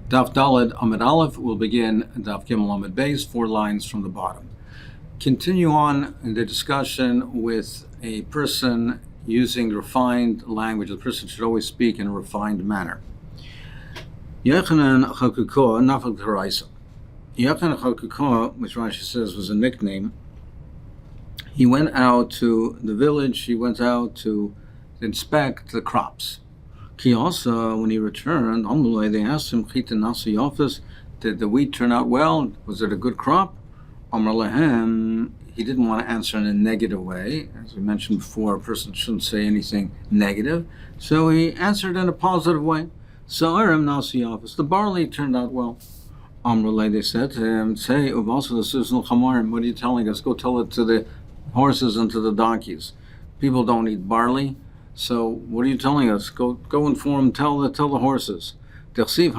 Daf Daled Amud Aleph will begin Daf Gimel Amud Beis, 4 lines from the bottom. Continue on in the discussion with a person using refined language. The person should always speak in a refined manner. Yochanan Chakukoa Nafal Taraisa. Yochanan Chakukoa, which Rashi says was a nickname, he went out to the village, he went out to inspect the crops. He also, when he returned, they asked him, did the wheat turn out well? Was it a good crop? He didn't want to answer in a negative way. As we mentioned before, a person shouldn't say anything negative. So he answered in a positive way. The barley turned out well. They said to him, what are you telling us? Go tell it to the horses and to the donkeys. People don't eat barley. So what are you telling us? Go inform, tell the horses. It says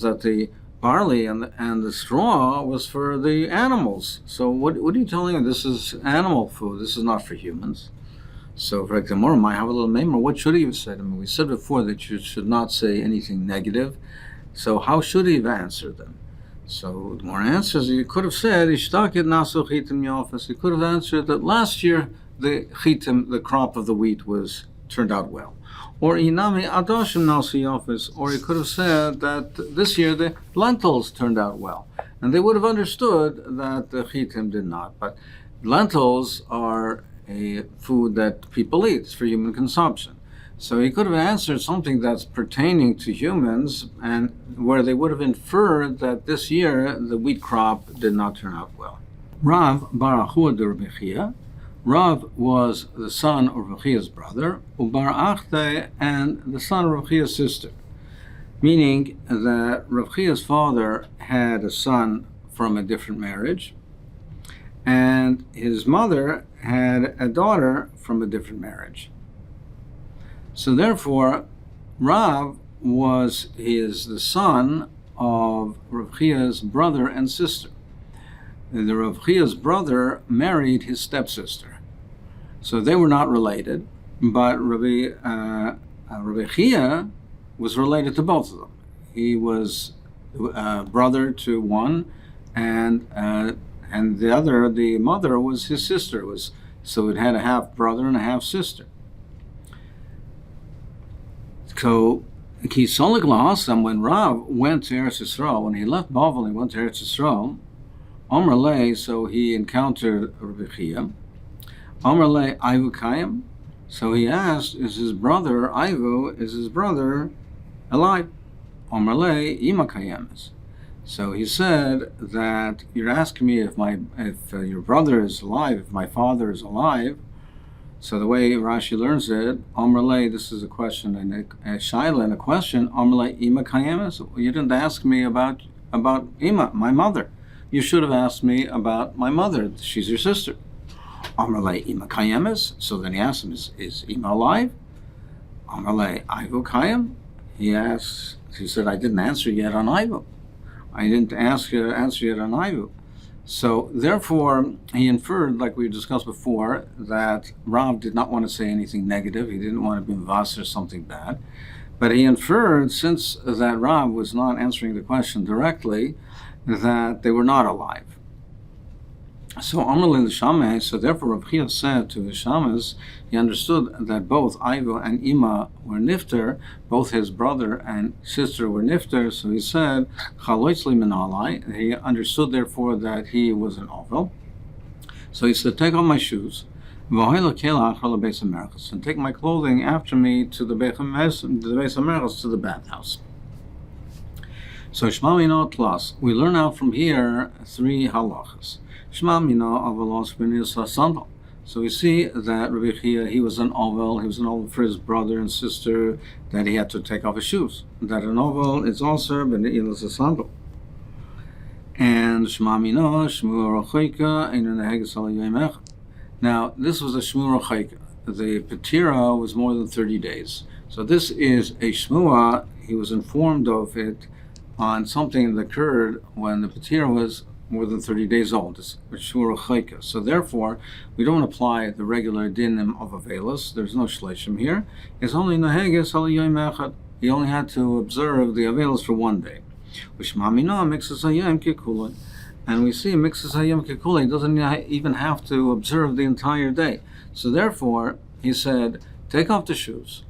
that the barley and the straw was for the animals. So what are you telling us? This is animal food. This is not for humans. So for example, I have a little memor. What should he have said? We said before that you should not say anything negative. So how should he have answered them? So the more answers, he could have said, he could have answered that last year the chitim, the crop of the wheat, turned out well. Or inami adoshim nasi office, or he could have said that this year the lentils turned out well. And they would have understood that the chitim did not. But lentils are a food that people eat. It's for human consumption. So he could have answered something that's pertaining to humans, and where they would have inferred that this year the wheat crop did not turn out well. Rav Barachua de Rabbi Chia. Rav was the son of Rabbi Chia's brother, Ubar Achte, and the son of Rabbi Chia's sister. Meaning that Rabbi Chia's father had a son from a different marriage, and his mother had a daughter from a different marriage. So therefore, Rav is the son of Rav Chia's brother and sister. The Rav Chia's brother married his stepsister. So they were not related, but Rabbi Chia was related to both of them. He was brother to one, and the other, the mother, was his sister. So it had a half brother and a half sister. So when Rav went to Eretz Yisrael, when he left Bavel, he went to Eretz Yisrael. Amar lei, so he encountered Rabbi Chia. Amar lei Ivu Kayim. So he asked, is his brother alive? Amar lei Ima Kayemes. So he said that you're asking me if your brother is alive, if my father is alive. So the way Rashi learns it, Amar lei, this is a question and a shaila and a question. Amar lei Ima Kayemes. You didn't ask me about Ima, my mother. You should have asked me about my mother. She's your sister. Amar lei Ima Kayemes. So then he asked him, is Ima alive? Amar lei Ivu Kayem. He said, I didn't answer yet on Ivu. I didn't answer yet on Ivu. So therefore, he inferred, like we discussed before, that Rav did not want to say anything negative. He didn't want to be mvas or something bad. But he inferred, since that Rav was not answering the question directly, that they were not alive. So Amrlin the Shammai, so therefore Rav Chia said to his Shammais, he understood that both Ivo and Ima were nifter, both his brother and sister were nifter, so he said, Chaloitzli Minalai, he understood therefore that he was an ovel. So he said, take off my shoes, and take my clothing after me to the Beis HaMerchas, to the bathhouse. So Shema Mino Tlas, we learn out from here 3 halachas. Shema Mino Avalos Benis Sandal. So we see that Rabbi Chia, he was an ovel for his brother and sister, that he had to take off his shoes. That an ovel is also Benis Sandal. And Shema Mino Shmur Rochaika in the Heges Al Yoimech. Now this was a Shmur Rochaika. The Petira was more than 30 days. So this is a Shmua, he was informed of it on something that occurred when the Petira was more than 30 days old. It's Shmur Chaika. So therefore, we don't apply the regular dinim of Avelis. There's no shleishim here. It's only Naheges Al Yom Echad. he only had to observe the Avelos for one day. And we see Mixes Hayom Kekula, he doesn't even have to observe the entire day. So therefore, he said, take off the shoes.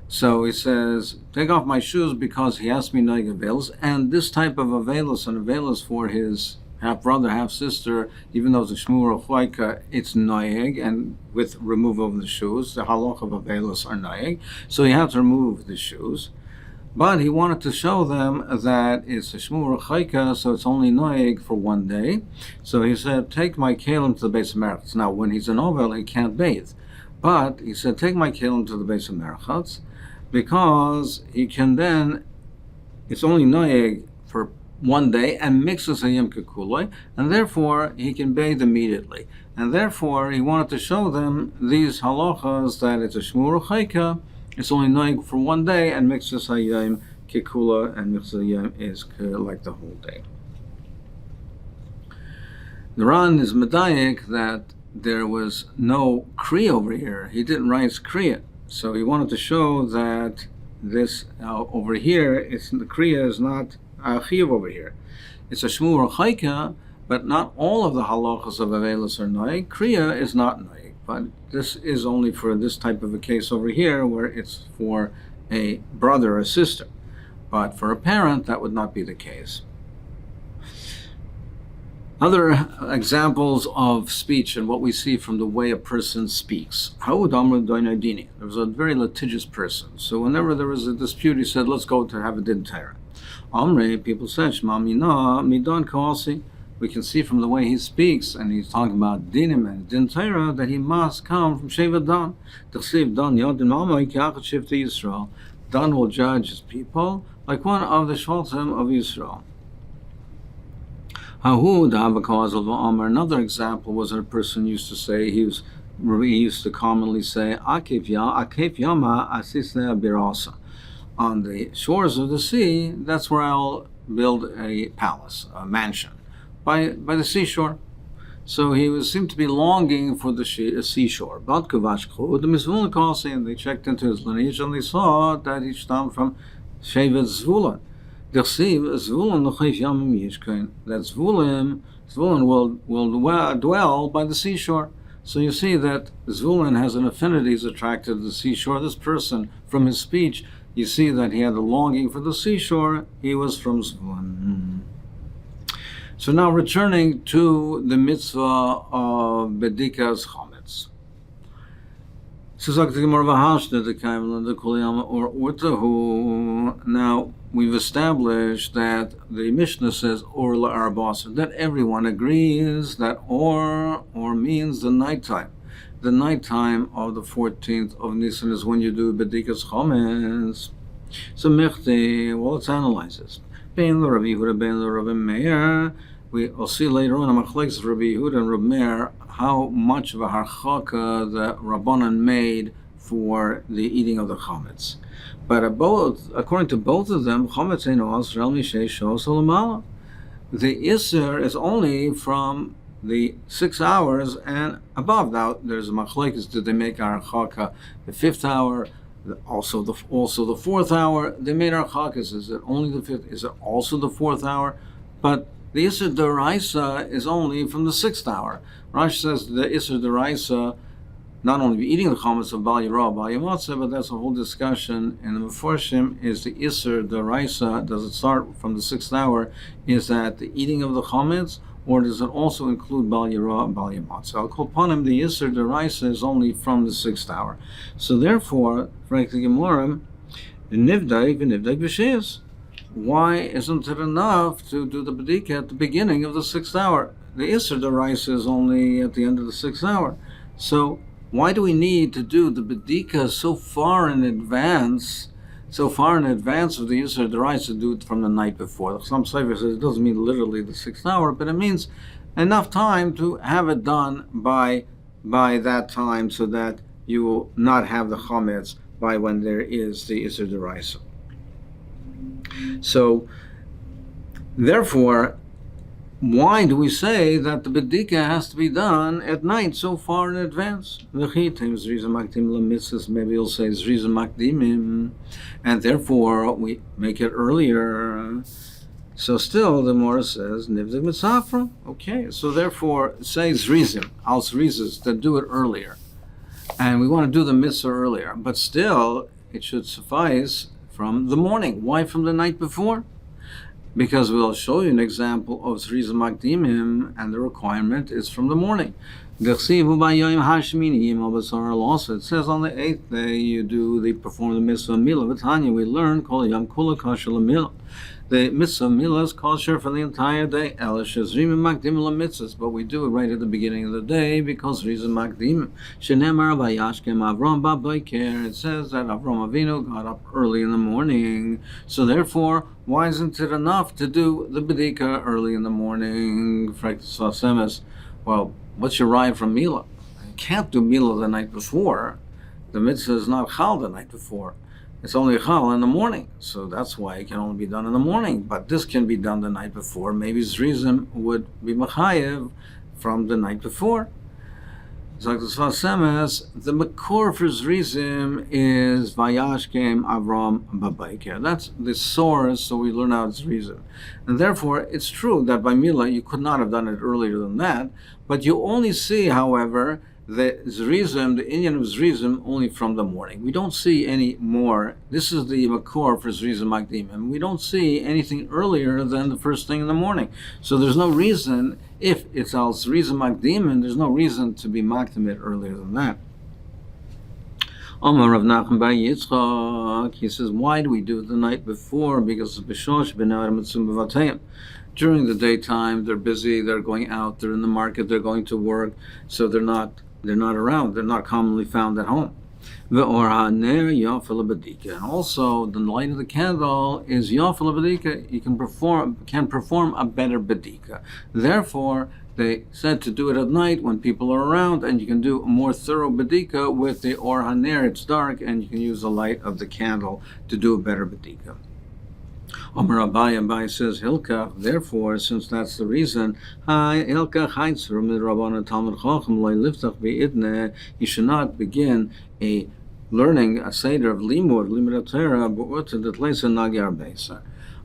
So he says, take off my shoes because he asked me noig Avelos, and this type of Avelos, and Avelos for his half-brother, half-sister, even though it's a shmur or chayka, it's noig, and with removal of the shoes, the halach of Avelos are noig, so he had to remove the shoes. But he wanted to show them that it's a shmur or chayka, so it's only noig for one day. So he said, take my kelim to the base of merchatz. Now, when he's an ovel, he can't bathe. But he said, take my kelim to the base of merchatz, because he can then, it's only noig for one day, and mixes a yom kekuloi, and therefore he can bathe immediately. And therefore he wanted to show them these halachas that it's a shmur or chayka, it's only noig for one day, and mixes a yom kekula, and mixes a yom is like the whole day. The Ran is medayik that there was no kriya over here. He didn't write kriya. So he wanted to show that this over here, the kriya is not a chiyuv over here. It's a shmur or chayka, but not all of the halachas of Avelos are noig. Kriya is not noig, but this is only for this type of a case over here where it's for a brother or sister. But for a parent, that would not be the case. Other examples of speech and what we see from the way a person speaks. There was a very litigious person. So whenever there was a dispute, he said, let's go to have a din Torah. People said, Shema Mina, Midon Kawasi. We can see from the way he speaks, and he's talking about dinim and din Torah, that he must come from Sheva Dan. Dan will judge his people like one of the Shvatim of Yisrael. Another example was that a person used to say, he used to commonly say, Akif Yama Asisna Birasa. On the shores of the sea, that's where I'll build a palace, a mansion, by the seashore. So he seemed to be longing for the seashore. And they checked into his lineage and they saw that he stemmed from Shevet Zvulun. That Zvulun will dwell by the seashore. So you see that Zvulun has an affinity, he's attracted to the seashore. This person, from his speech, you see that he had a longing for the seashore. He was from Zvulun. So now returning to the mitzvah of Bedikas Chometz. Now, we've established that the Mishnah says or la'arbasa, that everyone agrees that or means the nighttime. The nighttime of the 14th of Nisan is when you do Bedikas Chometz. So Mechti, well, let's analyze this. Bein Rabbi Yehuda, bein Rabbi Meir. We'll see later on in Machlekes Rabbi Yehuda and Rabbi Meir how much of a harchaka the Rabbanan made for the eating of the chametz. But according to both of them, chametz eino asher mishei shos u'lamala. The Isser is only from the 6 hours and above. Now there's a machlekes, did they make harchaka the 5th hour? Also the 4th hour. They made harchakas. Is it only the 5th? Is it also the 4th hour? But the Isser Deraisa is only from the 6th hour. Rashi says the Isser Deraisa, not only be eating the chametz of Bal Yirah, Bal Yamatzah, but that's a whole discussion in the Meforshim, is the Isser Deraisa, does it start from the 6th hour? Is that the eating of the chametz, or does it also include Bal Yirah and Bal Yamatzah? I'll call upon him, the Isser Deraisa is only from the 6th hour. So therefore, frankly, Gemara, Nivdai b'Shias. Why isn't it enough to do the Bedika at the beginning of the 6th hour? The Isser Deraisa is only at the end of the 6th hour. So why do we need to do the Bedika so far in advance of the Isser Deraisa, do it from the night before? Some Sefer says it doesn't mean literally the 6th hour, but it means enough time to have it done by that time so that you will not have the chametz by when there is the Isser Deraisa. So, therefore, why do we say that the bedika has to be done at night so far in advance? Maybe you'll say zriza makdimim, and therefore we make it earlier. So still, the Gemara says nivdik mitzafra. Okay, so therefore say zrizim, al zrizas, to do it earlier, and we want to do the mitzvah earlier, but still it should suffice from the morning. Why from the night before? Because we'll show you an example of Zriza Makdimim, and the requirement is from the morning. Also, it says on the 8th day they perform the mitzvah milah. V'tanya, we learn kol yom kula kosher l'milah. The mitzvah milah is kosher for the entire day. Elishazrim makdim l'mitzvahs, but we do it right at the beginning of the day because Zriza Makdim. Shenemar vayashkem Avram ba'boker. It says that Avram Avinu got up early in the morning. So therefore, why isn't it enough to do the bedika early in the morning? Well, what's your ride from Milah? You can't do Milah the night before. The mitzvah is not chal the night before. It's only chal in the morning. So that's why it can only be done in the morning. But this can be done the night before. Maybe Zrizim would be mechayev from the night before. The makor for Zrizim is Vayashkem Avram Babayker. That's the source, so we learn out Zrizim. And therefore, it's true that by Milah you could not have done it earlier than that, but you only see, however, the Zrizim, the Indian of Zrizim, only from the morning. We don't see any more. This is the makor for Zrizim Makdim, and we don't see anything earlier than the first thing in the morning. So there's no reason, if it's al Zrizim Makdim, and there's no reason to be makdim it earlier than that. Omar Rav Nachman bar Yitzchak, he says, why do we do it the night before? Because during the daytime, they're busy, they're going out, they're in the market, they're going to work, so they're not around, they're not commonly found at home. And also, the light of the candle is yafel bedika. You can perform a better bedika. Therefore, they said to do it at night when people are around, and you can do a more thorough bedika with the or haner. It's dark, and you can use the light of the candle to do a better bedika. Omer Abai says Hilkach. Therefore, since that's the reason, you should not begin a learning a seder of limud Torah, but to the place of Nagyar Beisa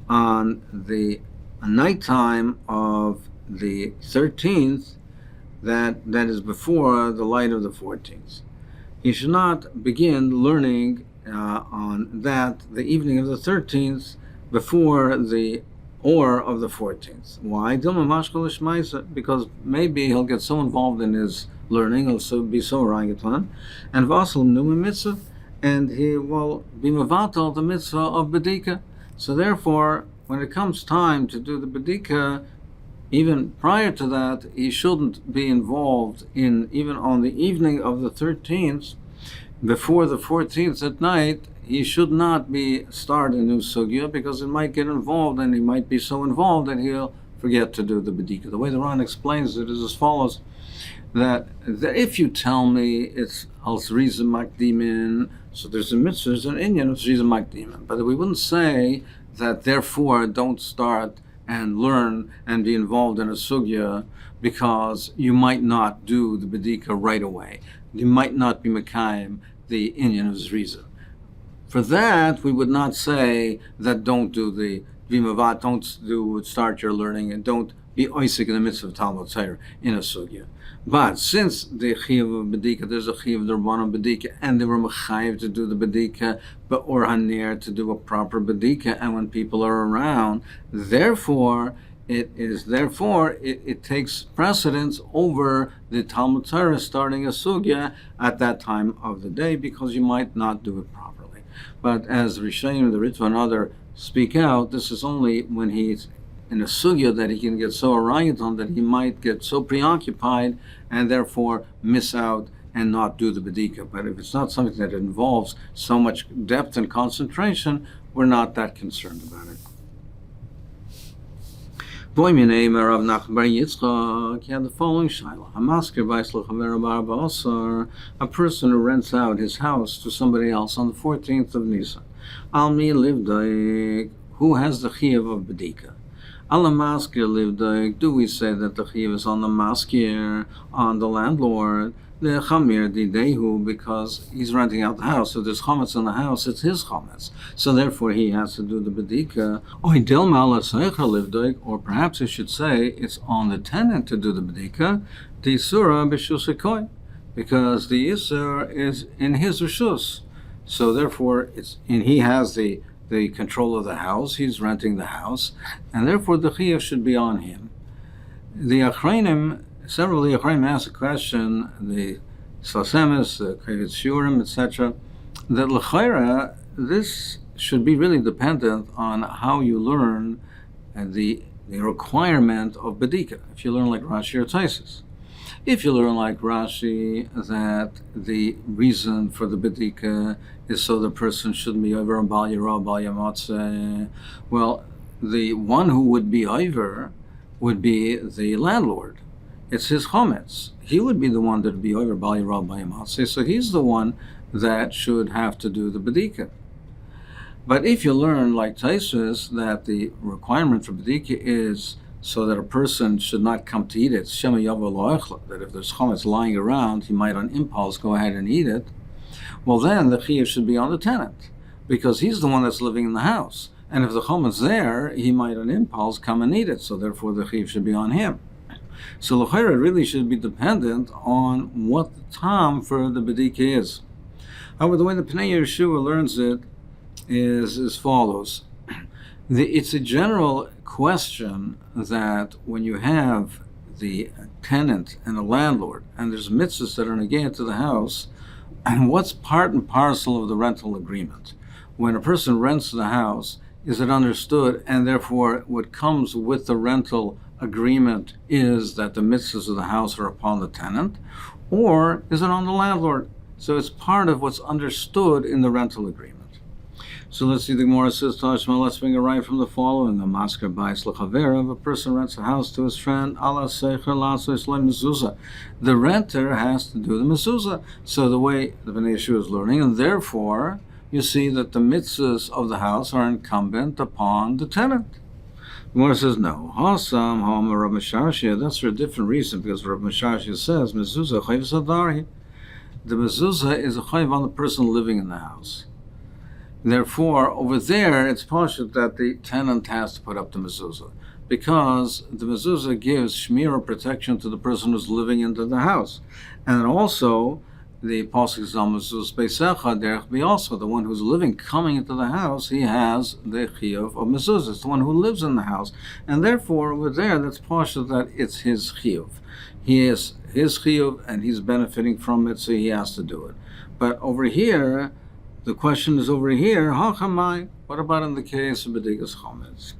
on the nighttime of the 13th. That is before the light of the 14th. You should not begin learning on that the evening of the 13th. Before the or of the 14th. Why? Because maybe he'll get so involved in his learning, he'll be so rangetan, and Vasal Numa mitzvah, and he will be mevatel the mitzvah of bedika. So therefore, when it comes time to do the bedika, even prior to that, he shouldn't be involved in, even on the evening of the 13th, before the 14th at night, he should not be start a new sugya, because it might get involved, and he might be so involved that he'll forget to do the bedika. The way the Ran explains it is as follows: that if you tell me it's al zriza makdimin, so there's a mitzvah, there's an inyan of zriza makdimin, but we wouldn't say that therefore don't start and learn and be involved in a sugya, because you might not do the bedika right away. You might not be mekayim the inyan of zriza. For that, we would not say that don't do the vimavat, don't start your learning, and don't be oisik in the midst of Talmud Torah in a sugya. But since the chiyuv of bedika, there's a chiyuv of the Rabbanan bedika, and they were mechayiv to do the bedika, but or haner to do a proper bedika, and when people are around, therefore it takes precedence over the Talmud Torah starting a sugya at that time of the day, because you might not do it properly. But as Rishonim, the Ritva, and other speak out, this is only when he's in a sugya that he can get so oriented that he might get so preoccupied and therefore miss out and not do the bedika. But if it's not something that involves so much depth and concentration, we're not that concerned about it. He had the following shaila: a person who rents out his house to somebody else on the 14th of Nisan. Who has the chiyuv of bedika? Ala maskir livdoik, do we say that the chiyuv is on the maskir, on the landlord? The chamir didehu, because he's renting out the house, so there's chametz in the house, it's his chametz. So therefore he has to do the bedika. Or perhaps you should say it's on the tenant to do the bedika, the surah b'shusikoi, because the isur is in his rishus. So therefore he has the control of the house, he's renting the house, and therefore the chiyuv should be on him. The achreinim, several of the Achreinim asked a question, the Slasemis, the Krevetz Shurim, etc., that l'chayra, this should be really dependent on how you learn the requirement of Bedika. If you learn like Rashi or Taisus. If you learn like Rashi that the reason for the Bedika is so the person shouldn't be over on Bal Yirah, Bal Yamatze, well, the one who would be over would be the landlord. It's his chometz. He would be the one that would be over Bal Yirah, Bal Yamatze, so he's the one that should have to do the Bedika. But if you learn like Taisus that the requirement for Bedika is so that a person should not come to eat it, Shema Yavo Lo Echla, that if there's chometz lying around, he might on impulse go ahead and eat it, well then the chiyuv should be on the tenant, because he's the one that's living in the house. And if the chometz there, he might on impulse come and eat it, so therefore the chiyuv should be on him. So l'chayra really should be dependent on what the time for the bedika is. However, the way the Pnei Yeshua learns it is as follows. It's a general question that when you have the tenant and the landlord, and there's mitzvahs that are negated to the house, and what's part and parcel of the rental agreement? When a person rents the house, is it understood, and therefore what comes with the rental agreement is that the mitzvahs of the house are upon the tenant, or is it on the landlord? So it's part of what's understood in the rental agreement. So let's see, the Gemara says, Tashma, let's bring a right from the following. A masker buys l'chavera, if a person rents a house to his friend, ala seicher lasos mezuzah. The renter has to do the mezuzah. So the way the Bnei Yeshua is learning, and therefore you see that the mitzvahs of the house are incumbent upon the tenant. The Gemara says, no. Hasam, hom, Rav Mishashia, that's for a different reason, because Rav Mishashia says, mezuzah chayv sadari. The mezuzah is a chayv on the person living in the house. Therefore, over there, it's poshut that the tenant has to put up the mezuzah, because the mezuzah gives shmira protection to the person who's living into the house. And also, the pasuk is on mezuzah beisecha derech be also the one who's living, coming into the house, he has the chiyuv of mezuzah. It's the one who lives in the house. And therefore, over there, that's poshut that it's his chiyuv. He is his chiyuv, and he's benefiting from it, so he has to do it. But over here, the question is over here, Hachamai, what about in the case of Bedikas Chometz?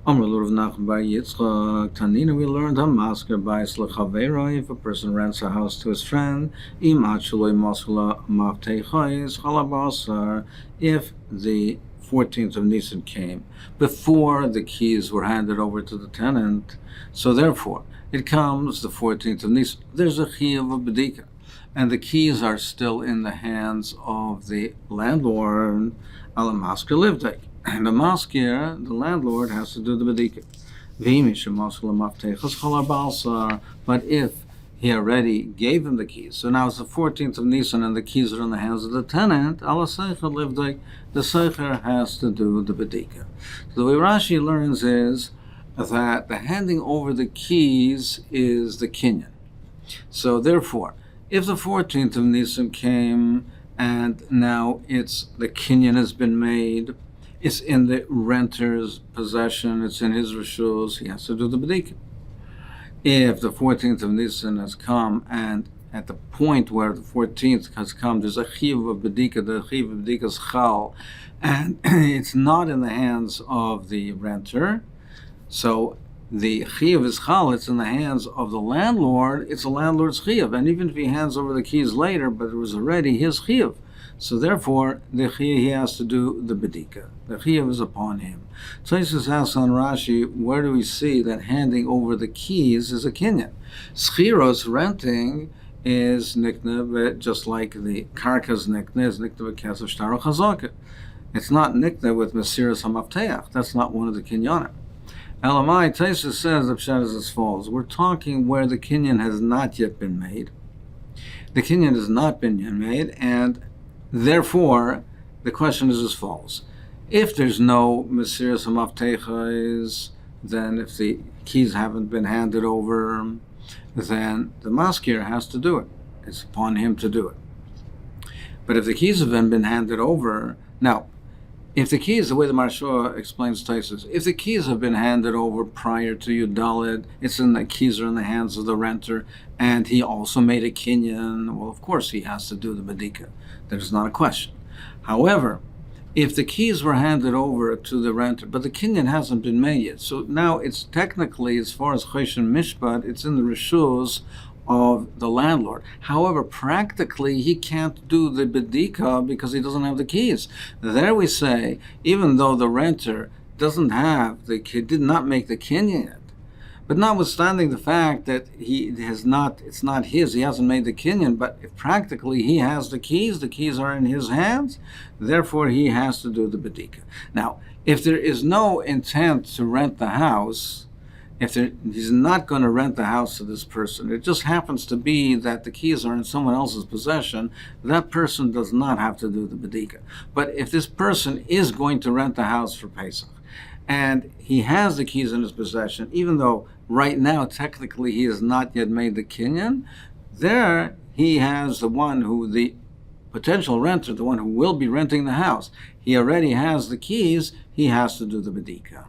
Amr Rav Nachman bar Yitzchak, Tanina, we learned Hamasker by L'chavera, if a person rents a house to his friend, Im Acheloi Masla Mafteichais, Halabasar, if the 14th of Nisan came, before the keys were handed over to the tenant, so therefore, it comes the 14th of Nisan, there's a chiyuv of Bedika, and the keys are still in the hands of the landlord, ala masker livdek. And the masker, the landlord, has to do the bedika. But if he already gave him the keys, so now it's the 14th of Nisan and the keys are in the hands of the tenant, ala seicher livdek, the seicher has to do the bedika. So the way Rashi learns is that the handing over the keys is the kinyan. So therefore, if the 14th of Nisan came and now the kinyan has been made, it's in the renter's possession, it's in his rishus, he has to do the bedika. If the 14th of Nisan has come and at the point where the 14th has come, there's a chiyuv of bedika, the chiyuv of bedika is chal, and it's not in the hands of the renter, so the chiyuv is chal, it's in the hands of the landlord, it's a landlord's chiyuv. And even if he hands over the keys later, but it was already his chiyuv. So therefore, the chiyuv, he has to do the bedika. The chiyuv is upon him. Taisus asks on Rashi, where do we see that handing over the keys is a kinyan? Schiros, renting, is nikna, just like the karka's nikna is nikna b'kesef shtar chazaka. It's not nikna with mesiras hamafteach. That's not one of the kinyanim. Elamai, Taisa says the pshat is as follows. We're talking where the kinyan has not yet been made. The kinyan has not been yet made, and therefore the question is as follows. If there's no Mesiras HaMaftechos, then if the keys haven't been handed over, then the maskir has to do it. It's upon him to do it. But if the keys have been handed over, now, if the keys, the way the Maharsha explains Taisus, if the keys have been handed over prior to Yudalid, the keys are in the hands of the renter, and he also made a kinyan, well, of course he has to do the Badika. There's not a question. However, if the keys were handed over to the renter, but the kinyan hasn't been made yet, so now it's technically, as far as Choshen Mishpat, it's in the Rishus of the landlord. However, practically, he can't do the bedika because he doesn't have the keys. There we say, even though the renter doesn't have he did not make the kinyan yet, but notwithstanding the fact that it's not his, he hasn't made the kinyan, but if practically he has the keys are in his hands, therefore he has to do the bedika. Now, if there is no intent to rent the house, he's not going to rent the house to this person, it just happens to be that the keys are in someone else's possession, that person does not have to do the bedika. But if this person is going to rent the house for Pesach, and he has the keys in his possession, even though right now technically he has not yet made the kinyan, there he has the potential renter, the one who will be renting the house, he already has the keys, he has to do the bedika.